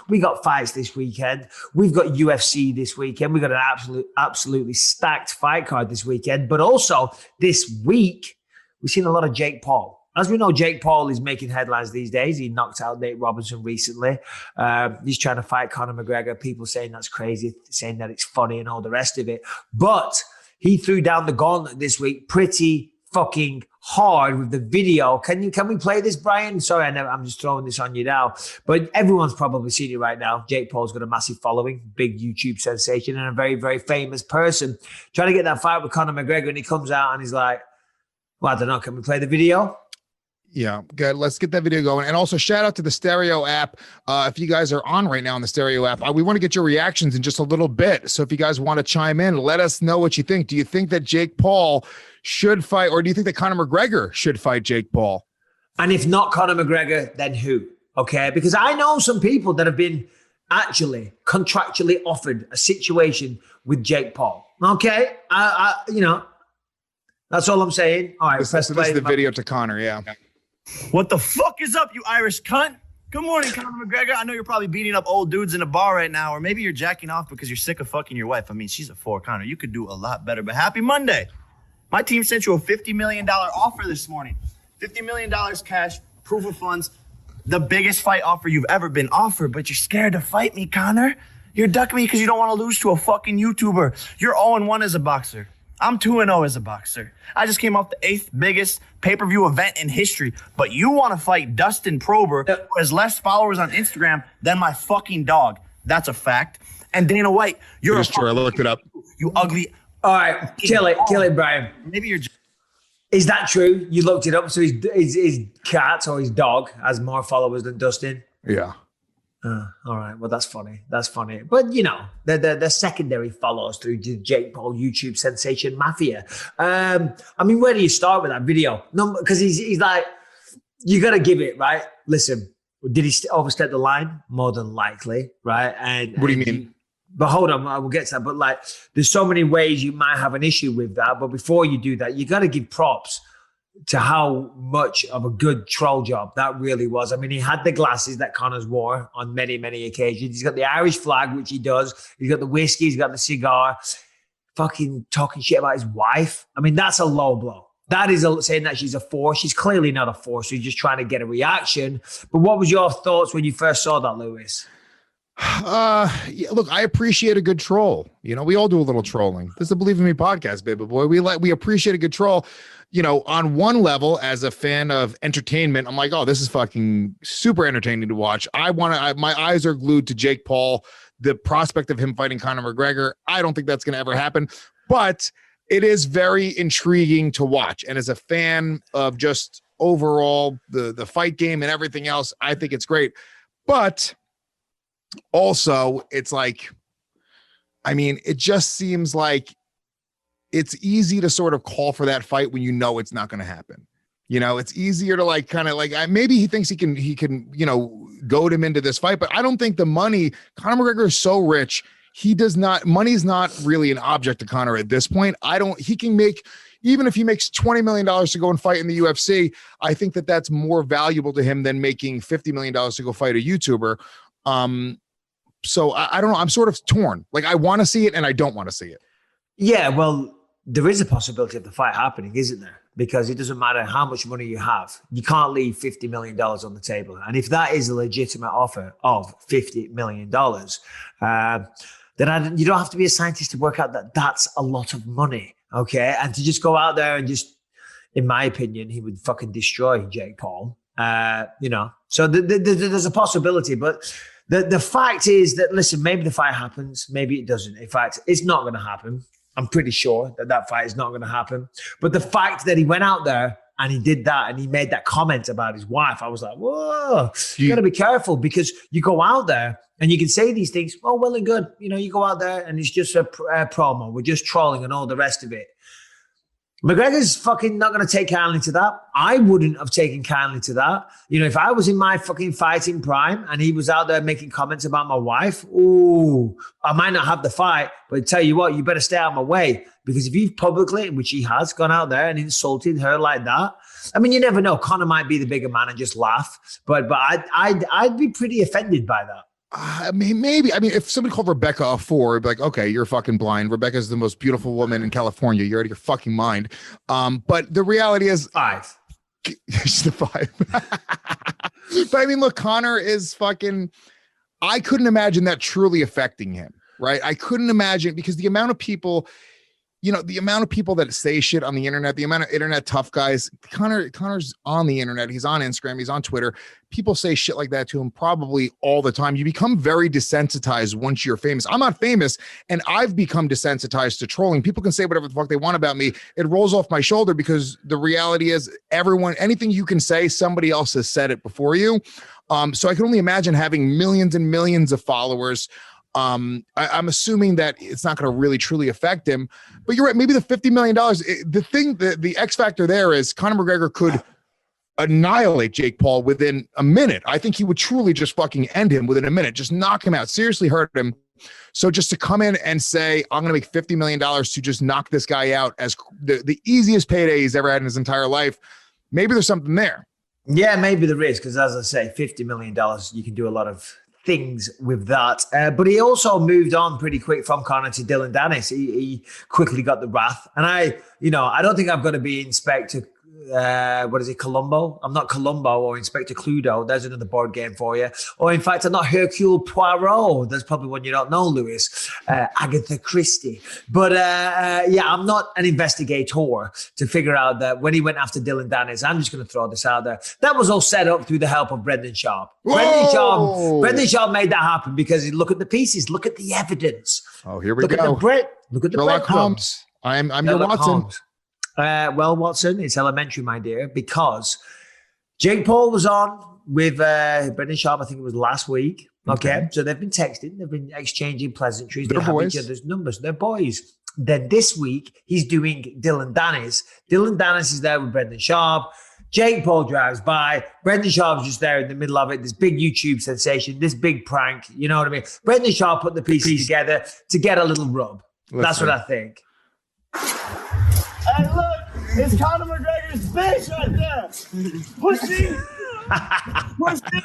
We got fights this weekend. We've got UFC this weekend. We've got an absolutely stacked fight card this weekend. But also this week, we've seen a lot of Jake Paul. As we know, Jake Paul is making headlines these days. He knocked out Nate Robinson recently. He's trying to fight Conor McGregor. People saying that's crazy, saying that it's funny and all the rest of it. But he threw down the gauntlet this week pretty fucking hard with the video. Can we play this, Brian? Sorry, I'm just throwing this on you now. But everyone's probably seen it right now. Jake Paul's got a massive following, big YouTube sensation, and a very, very famous person. Trying to get that fight with Conor McGregor, and he comes out and he's like, well, I don't know, can we play the video? Yeah, good. Let's get that video going. And also shout out to the Stereo app. If you guys are on right now on the Stereo app, we want to get your reactions in just a little bit. So if you guys want to chime in, let us know what you think. Do you think that Jake Paul should fight, or do you think that Conor McGregor should fight Jake Paul? And if not Conor McGregor, then who? Okay, because I know some people that have been actually contractually offered a situation with Jake Paul. Okay, that's all I'm saying. All right, this is the video to Conor, yeah. What the fuck is up, you Irish cunt? Good morning, Conor McGregor. I know you're probably beating up old dudes in a bar right now, or maybe you're jacking off because you're sick of fucking your wife. I mean, she's a 4, Conor. You could do a lot better, but happy Monday. My team sent you a $50 million offer this morning. $50 million cash, proof of funds, the biggest fight offer you've ever been offered, but you're scared to fight me, Conor. You're ducking me because you don't want to lose to a fucking YouTuber. You're 0-1 as a boxer. I'm 2-0 as a boxer. I just came off the 8th biggest pay-per-view event in history, but you want to fight Dustin Prober, who has less followers on Instagram than my fucking dog. That's a fact. And Dana White, you're a true. I looked it up. You ugly. All right, kill it, Brian. Maybe you're. Is that true? You looked it up. So his cat or his dog has more followers than Dustin? Yeah. All right. Well, that's funny. That's funny. But, you know, the secondary follows through the Jake Paul YouTube sensation mafia. I mean, where do you start with that video? No, because he's like, you got to give it, right? Listen, did he overstep the line? More than likely, right? And what do you mean? But hold on, I will get to that. But like, there's so many ways you might have an issue with that. But before you do that, you got to give props to how much of a good troll job that really was. I mean, he had the glasses that Conor's wore on many, many occasions. He's got the Irish flag, which he does. He's got the whiskey. He's got the cigar. Fucking talking shit about his wife. I mean, that's a low blow. That is saying that she's a 4. She's clearly not a 4. So he's just trying to get a reaction. But what was your thoughts when you first saw that, Lewis? Yeah, look, I appreciate a good troll. You know, we all do a little trolling. This is a Believe in Me podcast, baby boy. We appreciate a good troll. You know, on one level, as a fan of entertainment, I'm like, oh, this is fucking super entertaining to watch. My eyes are glued to Jake Paul. The prospect of him fighting Conor McGregor, I don't think that's going to ever happen, but it is very intriguing to watch. And as a fan of just overall the fight game and everything else, I think it's great. But also, it's like, I mean, it just seems like it's easy to sort of call for that fight when you know it's not going to happen. You know, it's easier to like kind of like maybe he thinks he can, you know, goad him into this fight, but I don't think the money. Conor McGregor is so rich. He does not. Money's not really an object to Conor at this point. He can make, even if he makes $20 million to go and fight in the UFC, I think that that's more valuable to him than making $50 million to go fight a YouTuber. So I don't know. I'm sort of torn. Like, I want to see it and I don't want to see it. Yeah, well, there is a possibility of the fight happening, isn't there? Because it doesn't matter how much money you have. You can't leave $50 million on the table. And if that is a legitimate offer of $50 million, then you don't have to be a scientist to work out that that's a lot of money, okay? And to just go out there and just, in my opinion, he would fucking destroy Jake Paul, you know? So there's a possibility, but the fact is that, listen, maybe the fight happens, maybe it doesn't. In fact, it's not going to happen. I'm pretty sure that fight is not going to happen. But the fact that he went out there and he did that and he made that comment about his wife, I was like, whoa, you got to be careful, because you go out there and you can say these things, oh, well and good. You know, you go out there and it's just a promo. We're just trolling and all the rest of it. McGregor's fucking not going to take kindly to that. I wouldn't have taken kindly to that. You know, if I was in my fucking fighting prime and he was out there making comments about my wife, ooh, I might not have the fight, but I tell you what, you better stay out of my way, because if you've publicly, which he has, gone out there and insulted her like that, I mean, you never know. Conor might be the bigger man and just laugh, but I'd be pretty offended by that. I mean, maybe. I mean, if somebody called Rebecca a 4, it'd be like, okay, you're fucking blind. Rebecca's the most beautiful woman in California. You're out of your fucking mind. But the reality is 5. She's the 5. But I mean, look, Connor is fucking. I couldn't imagine that truly affecting him, right? I couldn't imagine, because the amount of people, the amount of people that say shit on the internet, the amount of internet tough guys. Connor's on the internet. He's on Instagram. He's on Twitter. People say shit like that to him probably all the time. You become very desensitized once you're famous. I'm not famous, and I've become desensitized to trolling. People can say whatever the fuck they want about me. It rolls off my shoulder, because the reality is anything you can say, somebody else has said it before you. So I can only imagine having millions and millions of followers. I'm assuming that it's not going to really truly affect him, but you're right. Maybe the $50 million, the X factor there is Conor McGregor could annihilate Jake Paul within a minute. I think he would truly just fucking end him within a minute, just knock him out, seriously hurt him. So just to come in and say, I'm going to make $50 million to just knock this guy out as the easiest payday he's ever had in his entire life. Maybe there's something there. Yeah, maybe there is, because as I say, $50 million, you can do a lot of things with that. But he also moved on pretty quick from Conor to Dillon Danis. He quickly got the wrath. And I don't think I've got to be Inspector, Columbo? I'm not Columbo or Inspector Cluedo. There's another board game for you. Or in fact, I'm not Hercule Poirot. There's probably one you don't know, Lewis. Agatha Christie. But I'm not an investigator to figure out that when he went after Dillon Danis, I'm just going to throw this out there. That was all set up through the help of Brendan Schaub. Brendan Schaub made that happen because look at the pieces, look at the evidence. Oh, here we go. Look at the Sherlock Holmes. I'm your Watson. Holmes. Well, Watson, it's elementary, my dear, because Jake Paul was on with Brendan Schaub, I think it was last week. Okay. So they've been texting, they've been exchanging pleasantries. They have each other's numbers. They're boys. Then this week, he's doing Dillon Danis. Dillon Danis is there with Brendan Schaub. Jake Paul drives by. Brendan Schaub's just there in the middle of it. This big YouTube sensation, this big prank. You know what I mean? Brendan Schaub put the pieces together to get a little rub. That's what I think. Hey, look, it's Conor McGregor's face right there. Pussy. Pussy.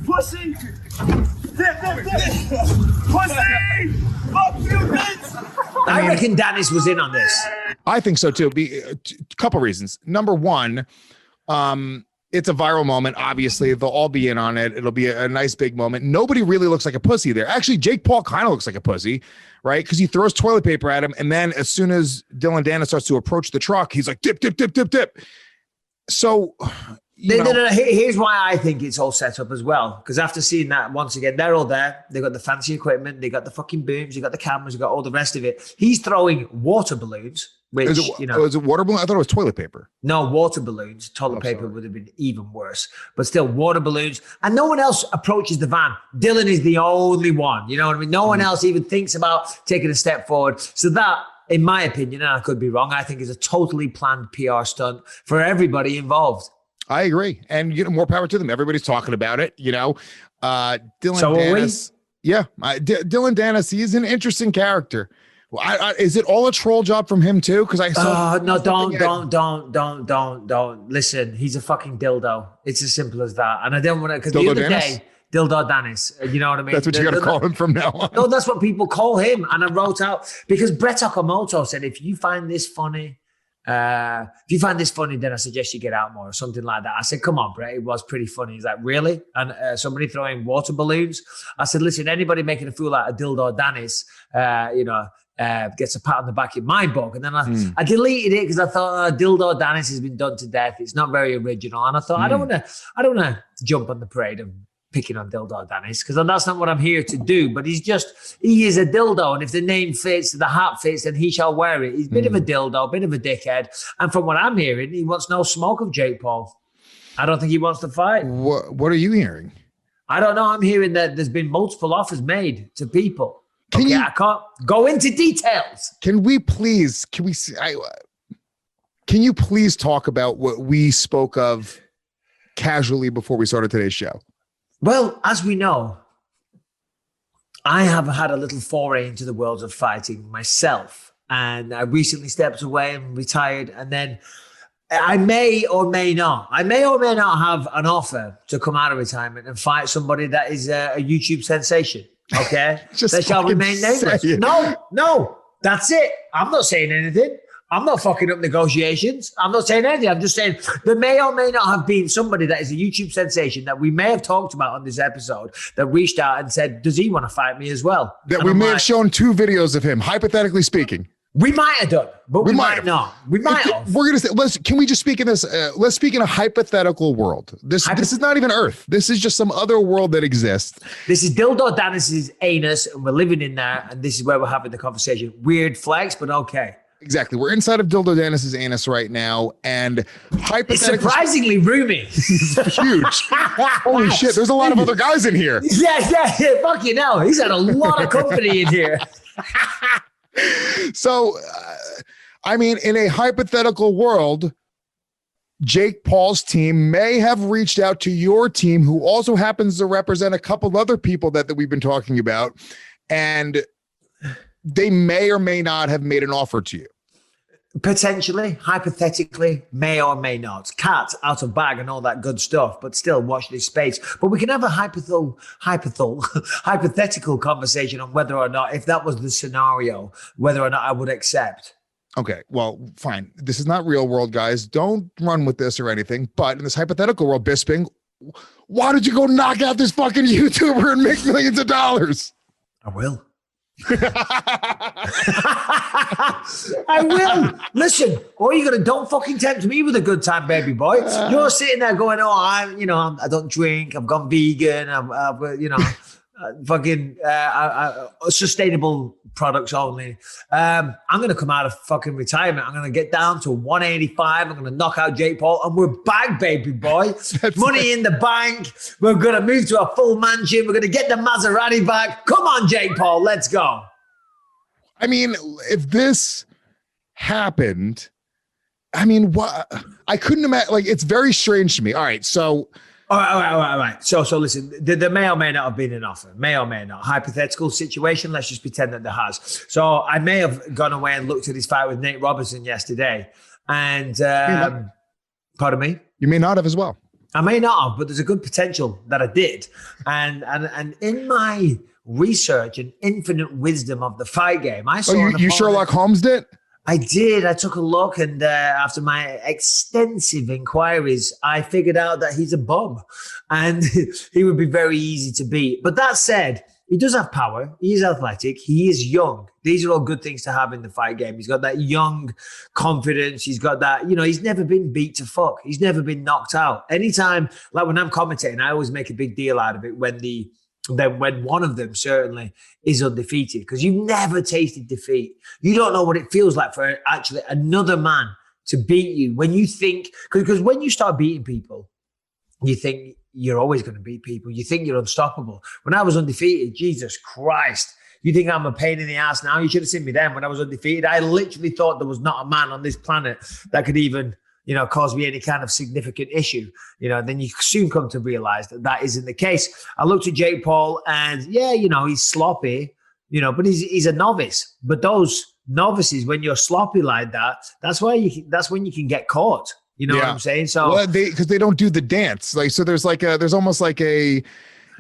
Pussy. Fuck you, bitch. I reckon Danis was in on this. I think so too. A couple reasons. Number one, it's a viral moment. Obviously, they'll all be in on it. It'll be a nice big moment. Nobody really looks like a pussy there. Actually, Jake Paul kind of looks like a pussy, right? Because he throws toilet paper at him, and then as soon as Dillon Danis starts to approach the truck, he's like, dip, dip, dip, dip, dip. So, here's why I think it's all set up as well. Because after seeing that, once again, they're all there. They got the fancy equipment. They got the fucking booms. They got the cameras. They got all the rest of it. He's throwing water balloons. Which, is it water balloon? I thought it was toilet paper. No, water balloons. Toilet paper would have been even worse. But still, water balloons. And no one else approaches the van. Dillon is the only one. You know what I mean? No one else even thinks about taking a step forward. So that, in my opinion, and I could be wrong, I think is a totally planned PR stunt for everybody involved. I agree. And, more power to them. Everybody's talking about it, Dillon so Danis. Yeah. Dillon Danis, he's an interesting character. Well, is it all a troll job from him too? Because I saw. No, don't. Listen, he's a fucking dildo. It's as simple as that. And I don't want to, because the other day, Dildo Danis, you know what I mean? That's what you got to call him from now on. No, that's what people call him. And I wrote out, because Brett Okamoto said, if you find this funny, then I suggest you get out more, or something like that. I said, come on, Brett, it was pretty funny. He's like, really? And somebody throwing water balloons? I said, listen, anybody making a fool out of Dildo Danis, gets a pat on the back in my book. And then I deleted it because I thought Dildo Danis has been done to death. It's not very original. And I thought, I don't want to jump on the parade of picking on Dildo Danis, because that's not what I'm here to do. But he is a dildo. And if the name fits, the hat fits, then he shall wear it. He's a bit of a dildo, a bit of a dickhead. And from what I'm hearing, he wants no smoke of Jake Paul. I don't think he wants to fight. What are you hearing? I don't know. I'm hearing that there's been multiple offers made to people. I can't go into details. Can you please talk about what we spoke of casually before we started today's show? Well, as we know, I have had a little foray into the world of fighting myself. And I recently stepped away and retired. And then I may or may not have an offer to come out of retirement and fight somebody that is a YouTube sensation. Okay, Just they shall remain nameless. No, that's it. I'm not saying anything. I'm not fucking up negotiations. I'm not saying anything. I'm just saying there may or may not have been somebody that is a YouTube sensation that we may have talked about on this episode that reached out and said, does he want to fight me as well? That and we I'm may like, have shown 2 videos of him, hypothetically speaking. We might have done, but we might not. We might have. We're gonna say, can we just speak in this? Let's speak in a hypothetical world. This is not even Earth. This is just some other world that exists. This is Dillon Danis' anus, and we're living in there, and this is where we're having the conversation. Weird flex, but okay. Exactly. We're inside of Dillon Danis' anus right now, and hypothetically, it's surprisingly roomy. It's huge. Holy shit! There's a lot of other guys in here. Yeah. Fuck you know. He's had a lot of company in here. So, I mean, in a hypothetical world, Jake Paul's team may have reached out to your team, who also happens to represent a couple other people that we've been talking about, and they may or may not have made an offer to you. Potentially, hypothetically, may or may not. Cat out of bag and all that good stuff, but still watch this space. But we can have a hypothetical conversation on whether or not, if that was the scenario, whether or not I would accept. Okay, well, fine. This is not real world, guys. Don't run with this or anything. But in this hypothetical world, Bisping, why did you go knock out this fucking YouTuber and make millions of dollars? I will. I will. Listen, all you gotta don't fucking tempt me with a good time, baby boy. You're sitting there going, "Oh, I don't drink. I've gone vegan. I've fucking sustainable products only." I'm gonna come out of fucking retirement. I'm gonna get down to 185. I'm gonna knock out Jake Paul, and we're back, baby boy. Money in the bank. We're gonna move to a full mansion. We're gonna get the Maserati back. Come on, Jake Paul, let's go. I mean, if this happened, I mean, what? I couldn't imagine. Like, it's very strange to me. All right, so. All right. So listen, there may or may not have been an offer, may or may not. Hypothetical situation, let's just pretend that there has. So I may have gone away and looked at his fight with Nate Robinson yesterday. And, pardon me? You may not have as well. I may not have, but there's a good potential that I did. And in my research and infinite wisdom of the fight game, I saw... you Sherlock Holmes did? I did. I took a look, and after my extensive inquiries, I figured out that he's a bum, and he would be very easy to beat. But that said, he does have power. He is athletic. He is young. These are all good things to have in the fight game. He's got that young confidence. He's got that, he's never been beat to fuck. He's never been knocked out. Anytime, like when I'm commentating, I always make a big deal out of it when one of them certainly is undefeated, because you've never tasted defeat. You don't know what it feels like for actually another man to beat you. When you think, because when you start beating people, you think you're always going to beat people. You think you're unstoppable. When I was undefeated, Jesus Christ, you think I'm a pain in the ass now? You should have seen me then when I was undefeated. I literally thought there was not a man on this planet that could even cause me any kind of significant issue. Then you soon come to realize that isn't the case. I looked at Jake Paul, and he's sloppy, but he's a novice. But those novices, when you're sloppy like that, that's when you can get caught. You know what I'm saying? So because they don't do the dance. Like, so there's almost like a,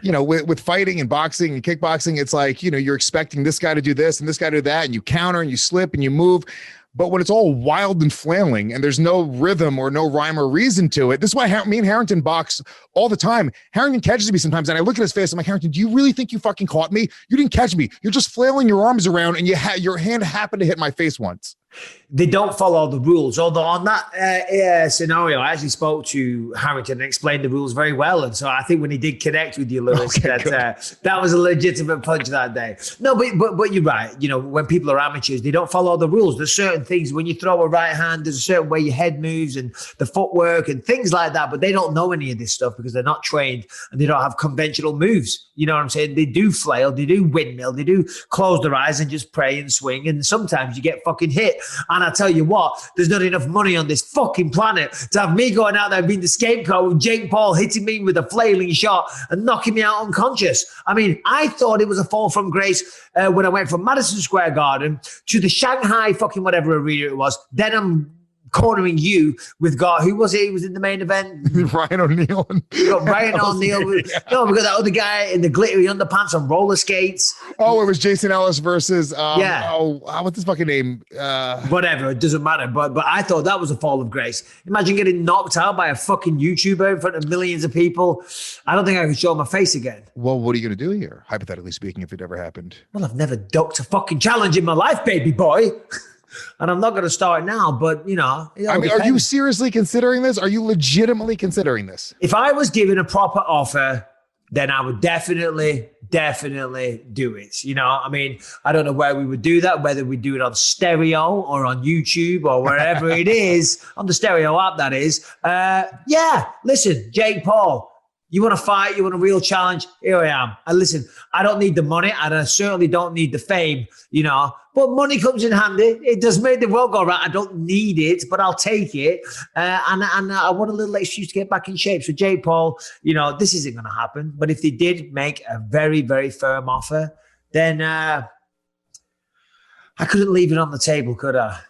with fighting and boxing and kickboxing, it's like, you're expecting this guy to do this and this guy to do that, and you counter and you slip and you move. But when it's all wild and flailing and there's no rhythm or no rhyme or reason to it, this is why me and Harrington box all the time. Harrington catches me sometimes, and I look at his face. I'm like, Harrington, do you really think you fucking caught me? You didn't catch me. You're just flailing your arms around, and your hand happened to hit my face once. They don't follow the rules. Although on that scenario, I actually spoke to Harrington and explained the rules very well. And so I think when he did connect with you, Lewis, that was a legitimate punch that day. No, but you're right. When people are amateurs, they don't follow the rules. There's certain things when you throw a right hand, there's a certain way your head moves and the footwork and things like that. But they don't know any of this stuff because they're not trained and they don't have conventional moves. You know what I'm saying? They do flail, they do windmill, they do close their eyes and just pray and swing. And sometimes you get fucking hit. And I tell you what, there's not enough money on this fucking planet to have me going out there and being the scapegoat with Jake Paul hitting me with a flailing shot and knocking me out unconscious. I mean, I thought it was a fall from grace when I went from Madison Square Garden to the Shanghai fucking whatever arena it was. Then I'm cornering you with who was it? He was in the main event. Ryan O'Neal. You got Ryan O'Neal. No, we got that other guy in the glittery underpants on roller skates. Oh, it was Jason Ellis versus Yeah. What's his fucking name? Whatever, it doesn't matter. But I thought that was a fall of grace. Imagine getting knocked out by a fucking YouTuber in front of millions of people. I don't think I could show my face again. Well, what are you going to do here? Hypothetically speaking, if it ever happened. Well, I've never ducked a fucking challenge in my life, baby boy. And I'm not going to start now, but I mean, are you seriously considering this? Are you legitimately considering this? If I was given a proper offer, then I would definitely do it. I mean, I don't know where we would do that, whether we do it on stereo or on YouTube or wherever it is, on the stereo app, that is. Yeah, listen, Jake Paul, you want to fight? You want a real challenge? Here I am. And listen, I don't need the money and I certainly don't need the fame, but money comes in handy. It does make the world go round. I don't need it, but I'll take it. And I want a little excuse to get back in shape. So Jake Paul, this isn't going to happen. But if they did make a very, very firm offer, then I couldn't leave it on the table, could I?